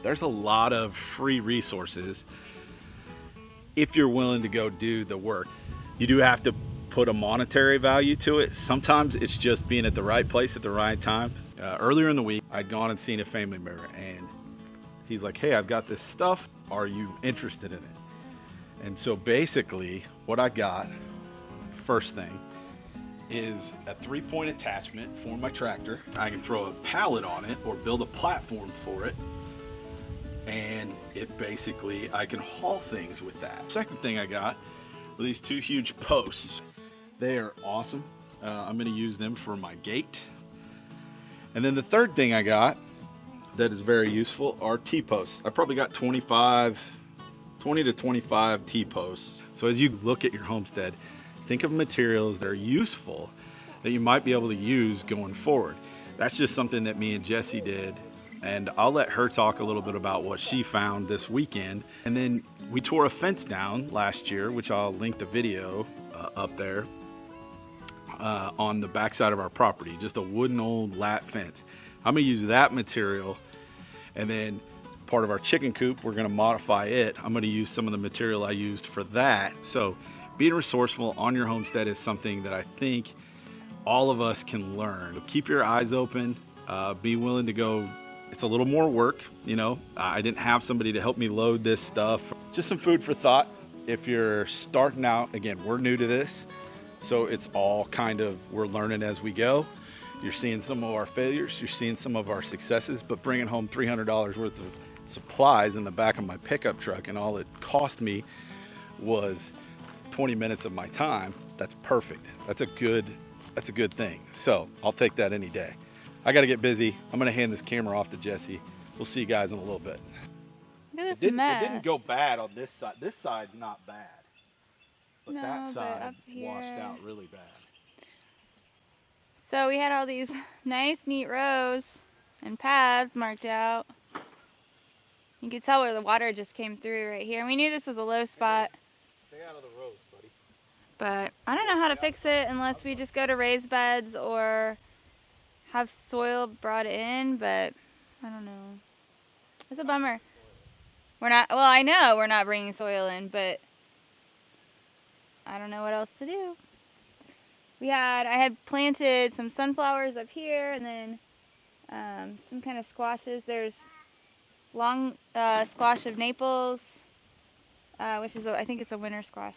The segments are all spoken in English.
There's a lot of free resources if you're willing to go do the work. You do have to put a monetary value to it. Sometimes it's just being at the right place at the right time. Earlier in the week, I'd gone and seen a family member, and he's like, hey, I've got this stuff. Are you interested in it? And so basically what I got, first thing, is a 3-point attachment for my tractor. I can throw a pallet on it or build a platform for it. And it basically, I can haul things with that. Second thing I got were these 2 huge posts. They are awesome. I'm gonna use them for my gate. And then the third thing I got that is very useful are T-posts. I probably got 20 to 25 T-posts. So as you look at your homestead, think of materials that are useful that you might be able to use going forward. That's just something that me and Jessie did, and I'll let her talk a little bit about what she found this weekend. And then we tore a fence down last year, which I'll link the video up there on the backside of our property, just a wooden old lat fence. I'm gonna use that material, and then part of our chicken coop, we're gonna modify it. I'm gonna use some of the material I used for that. So being resourceful on your homestead is something that I think all of us can learn. Keep your eyes open, be willing to go. It's a little more work, you know. I didn't have somebody to help me load this stuff. Just some food for thought. If you're starting out, again, we're new to this, so it's all kind of, we're learning as we go. You're seeing some of our failures, you're seeing some of our successes, but bringing home $300 worth of supplies in the back of my pickup truck, and all it cost me was 20 minutes of my time. That's perfect. That's a good thing. So I'll take that any day. I got to get busy. I'm going to hand this camera off to Jessie. We'll see you guys in a little bit. Look at this mess. It didn't go bad on this side. This side's not bad. But no, that side up here, washed out really bad. So we had all these nice, neat rows and paths marked out. You could tell where the water just came through right here. And we knew this was a low spot. Stay out of the rows, buddy. But I don't know how to fix it unless we just go to raised beds or have soil brought in, but I don't know. It's a bummer. We're not, well, I know we're not bringing soil in, but I don't know what else to do. I had planted some sunflowers up here, and then some kind of squashes. There's long squash of Naples, which is, I think it's a winter squash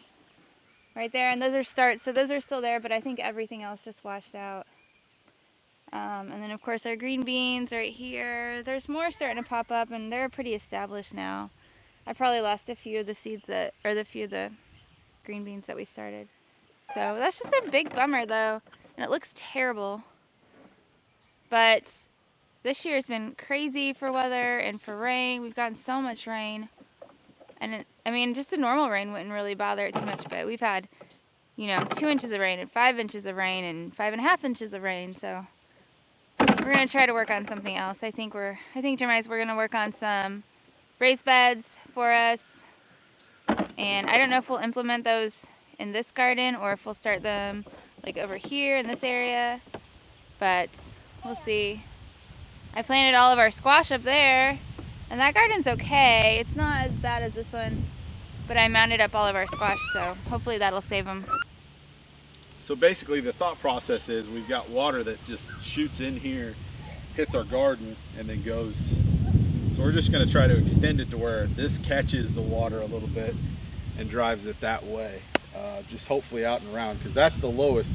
right there, and those are starts, so those are still there, but I think everything else just washed out. And then of course our green beans right here. There's more starting to pop up, and they're pretty established now. I probably lost a few of the seeds that, or the few of the green beans that we started. So that's just a big bummer though, and it looks terrible. But this year's been crazy for weather and for rain. We've gotten so much rain, and I mean, just a normal rain wouldn't really bother it too much, but we've had, 2 inches of rain and 5 inches of rain and 5.5 inches of rain. So we're gonna try to work on something else. I think Jeremiah's, we're gonna work on some raised beds for us, and I don't know if we'll implement those in this garden or if we'll start them like over here in this area, but we'll see. I planted all of our squash up there, and that garden's okay. It's not as bad as this one, but I mounted up all of our squash, so hopefully that'll save them. So basically the thought process is we've got water that just shoots in here, hits our garden, and then goes. So we're just going to try to extend it to where this catches the water a little bit and drives it that way. Just hopefully out and around, because that's the lowest.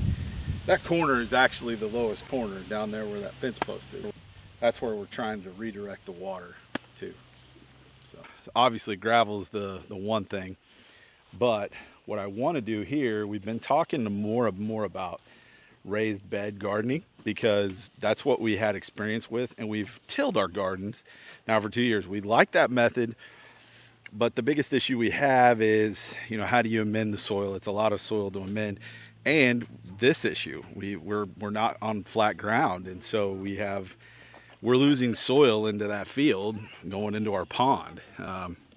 That corner is actually the lowest corner down there where that fence post is. That's where we're trying to redirect the water to. So obviously gravel's the one thing, but what I want to do here, we've been talking more about raised bed gardening, because that's what we had experience with, and we've tilled our gardens now for 2 years. We like that method, but the biggest issue we have is, how do you amend the soil? It's a lot of soil to amend, and this issue, we're not on flat ground, and so we're losing soil into that field going into our pond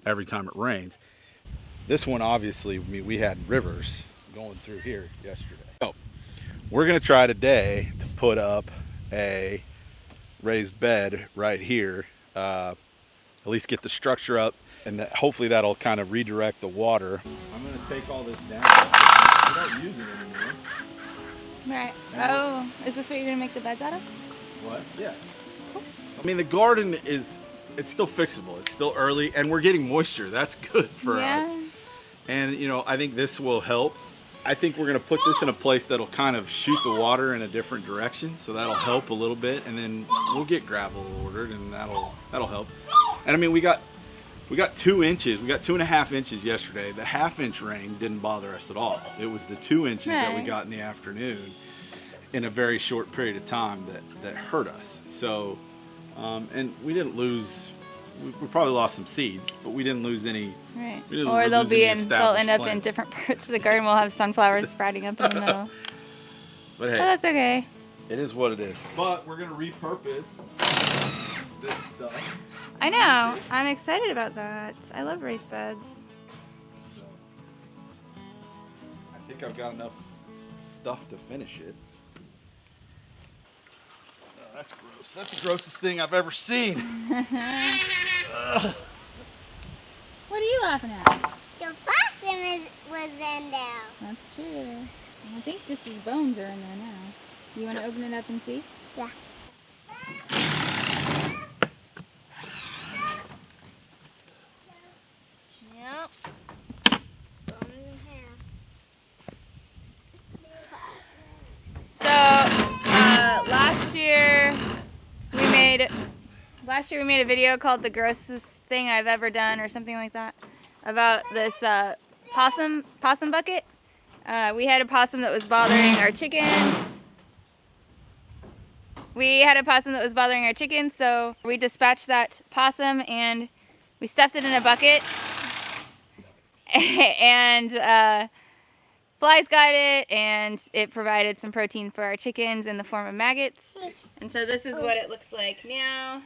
every time it rains. This one, obviously, we had rivers going through here yesterday. So we're going to try today to put up a raised bed right here. A at least get the structure up, and that hopefully that'll kind of redirect the water. I'm going to take all this down. We don't use it anymore. Right. Oh, is this what you're going to make the beds out of? What? Yeah. Cool. I mean, the garden it's still fixable. It's still early, and we're getting moisture. That's good for us. And, you know, I think this will help. I think we're going to put this in a place that'll kind of shoot the water in a different direction, so that'll help a little bit, and then we'll get gravel ordered, and that'll help. And I mean, we got 2 inches. We got 2.5 inches yesterday. The half-inch rain didn't bother us at all. It was the 2 inches that we got in the afternoon in a very short period of time that hurt us. So, and we didn't lose. We probably lost some seeds, but we didn't lose any. Right. Or they'll end up in different parts of the garden. We'll have sunflowers sprouting up in the middle. But hey, that's okay. It is what it is. But we're gonna repurpose this stuff. I know. I'm excited about that. I love raised beds. So, I think I've got enough stuff to finish it. Oh, that's gross. That's the grossest thing I've ever seen. What are you laughing at? The possum was in there. That's true. I think this is bones are in there now. You want to open it up and see? Yeah. Yep. Bone in here. So, last year we made a video called "The Grossest Thing I've Ever Done" or something like that, about this possum bucket. We had a possum that was bothering our chickens. So we dispatched that possum and we stuffed it in a bucket, and flies got it, and it provided some protein for our chickens in the form of maggots. And so this is what it looks like now.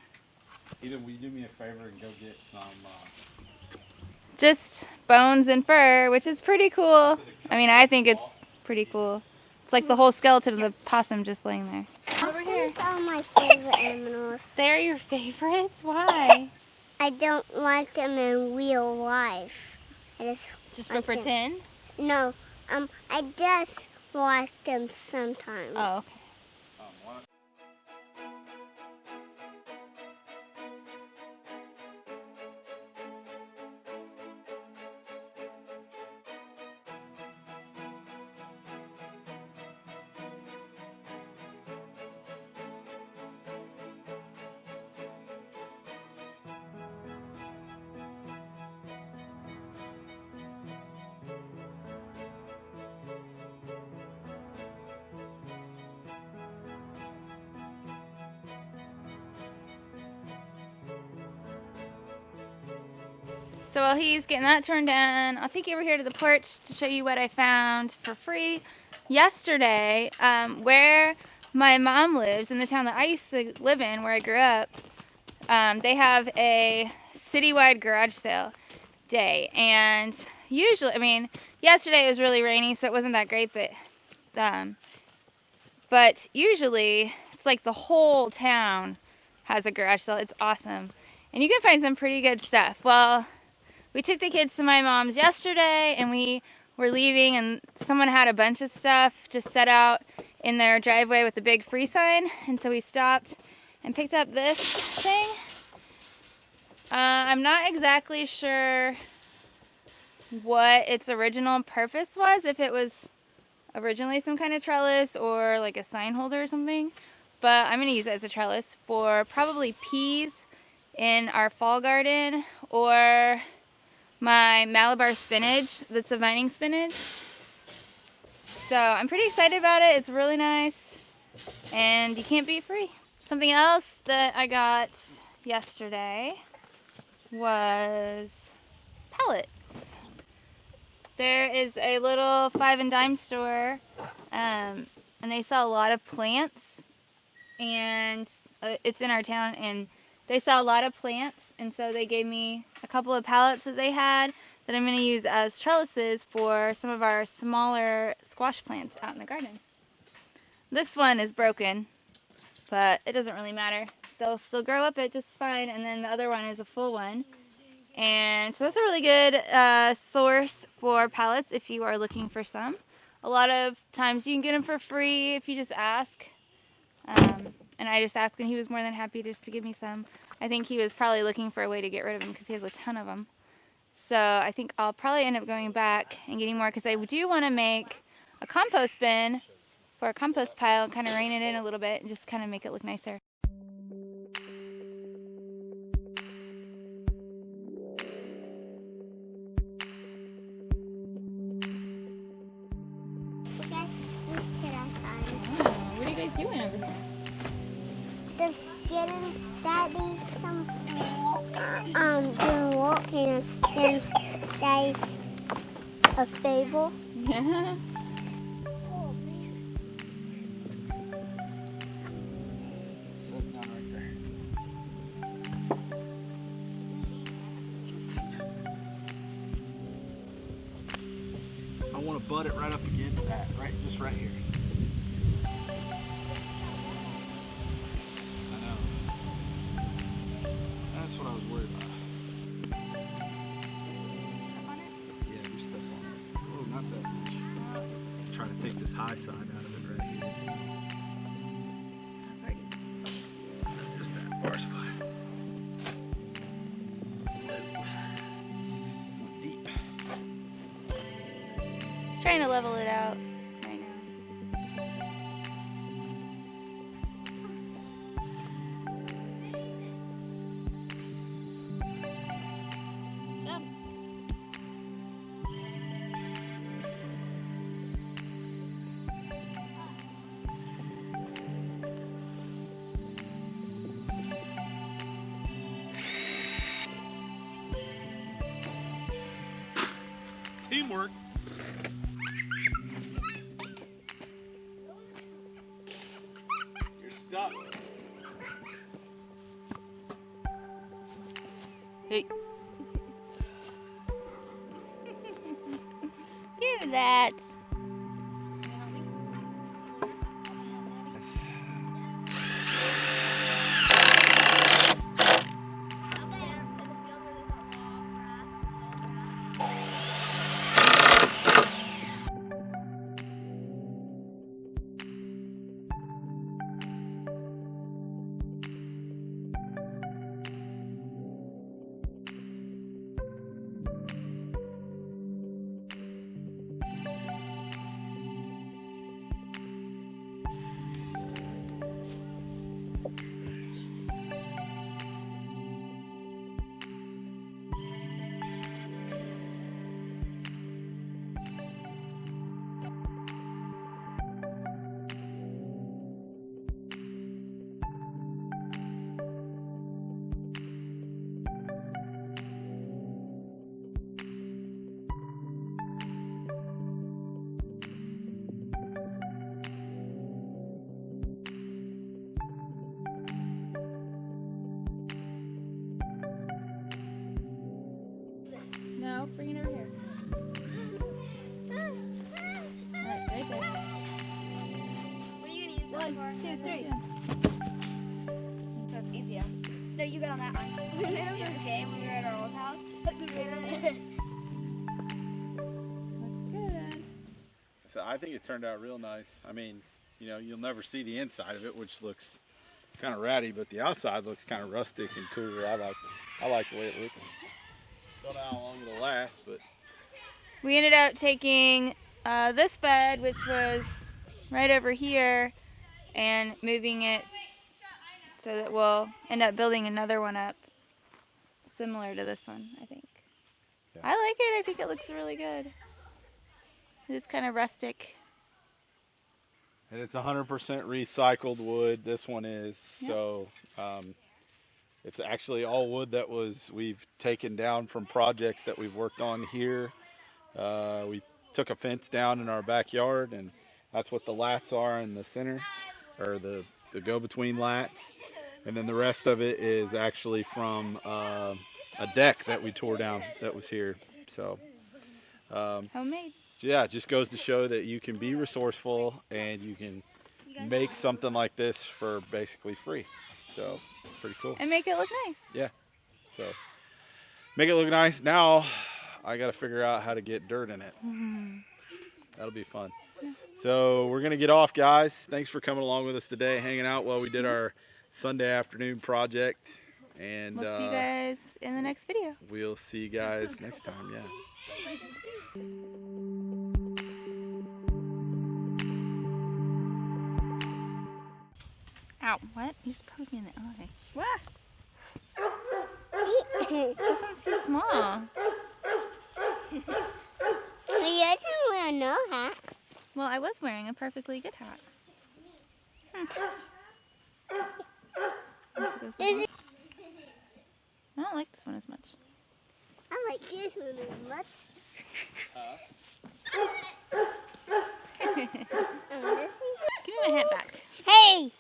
Either will you do me a favor and go get some just bones and fur, which is pretty cool. I mean, I think it's pretty cool. It's like the whole skeleton of the possum just laying there. Possums are my favorite animals. They're your favorites? Why? I don't like them in real life. Just for pretend? No, I just like them sometimes. Oh, okay. So while he's getting that turned down, I'll take you over here to the porch to show you what I found for free yesterday. Where my mom lives, in the town that I used to live in, where I grew up, they have a citywide garage sale day. And usually, I mean, yesterday it was really rainy, so it wasn't that great, but usually it's like the whole town has a garage sale. It's awesome. And you can find some pretty good stuff. Well, we took the kids to my mom's yesterday, and we were leaving, and someone had a bunch of stuff just set out in their driveway with a big free sign, and so we stopped and picked up this thing. I'm not exactly sure what its original purpose was, if it was originally some kind of trellis or like a sign holder or something, but I'm going to use it as a trellis for probably peas in our fall garden, or my Malabar spinach that's a vining spinach. So I'm pretty excited about it. It's really nice, and you can't beat free. Something else that I got yesterday was pellets. There is a little 5 and dime store, and they sell a lot of plants, and it's in our town, and they sell a lot of plants, and so they gave me a couple of pallets that they had that I'm going to use as trellises for some of our smaller squash plants out in the garden. This one is broken, but it doesn't really matter. they'll still grow up it just fine, and then the other one is a full one. And so that's a really good source for pallets if you are looking for some. A lot of times you can get them for free if you just ask. And I just asked, and he was more than happy just to give me some. I think he was probably looking for a way to get rid of them because he has a ton of them. So I think I'll probably end up going back and getting more because I do want to make a compost bin for a compost pile and kind of rein it in a little bit and just kind of make it look nicer. What are you guys doing over here? Just getting Daddy some doing walking, and then there's a fable. Yeah. Sit down right there. I want to butt it right up against that, right, just right here. That's what I was worried about. Yeah, we step on it. Oh, not that much. I'm trying to take this high side out of it right here. Just that bar's fine. Deep. Just trying to level it out right now. Teamwork. You're stuck. Hey. Give that. No, bring it over here. Alright, right there. What are you gonna use this for? 1, 2, 3. That's easier. No, you got on that one. We made up this game when we were at our old house. Looks good. So I think it turned out real nice. I mean, you know, you'll never see the inside of it, which looks kind of ratty, but the outside looks kind of rustic and cooler. I like the way it looks. Don't know how long it'll last, but We ended up taking this bed, which was right over here, and moving it so that we'll end up building another one up similar to this one, I think. Yeah. I like it. I think it looks really good. It's kind of rustic. and it's 100% recycled wood. This one is. Yep. So it's actually all wood that we've taken down from projects that we've worked on here. We took a fence down in our backyard, and that's what the lats are in the center, or the go-between lats. And then the rest of it is actually from a deck that we tore down that was here. So Homemade. yeah, it just goes to show that you can be resourceful and you can make something like this for basically free. So pretty cool. And make it look nice. Yeah. So make it look nice. Now I got to figure out how to get dirt in it. That'll be fun. So we're going to get off, guys. Thanks for coming along with us today, hanging out while we did our Sunday afternoon project. And We'll see you guys in the next video. we'll see you guys next time. Yeah. Ow, what? You just poked me in the eye. What? This one's too small. You doesn't wear no hat. Well, I was wearing a perfectly good hat. I don't like this one as much. I like this one as much. Give me my hat back. Hey!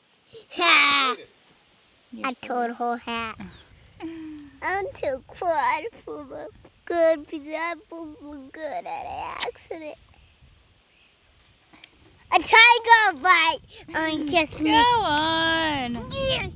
Ha! You're I silly. told her hat. I'm too quiet for my good because I'm good at an accident. A tiger bite on just me. Go on. Yes.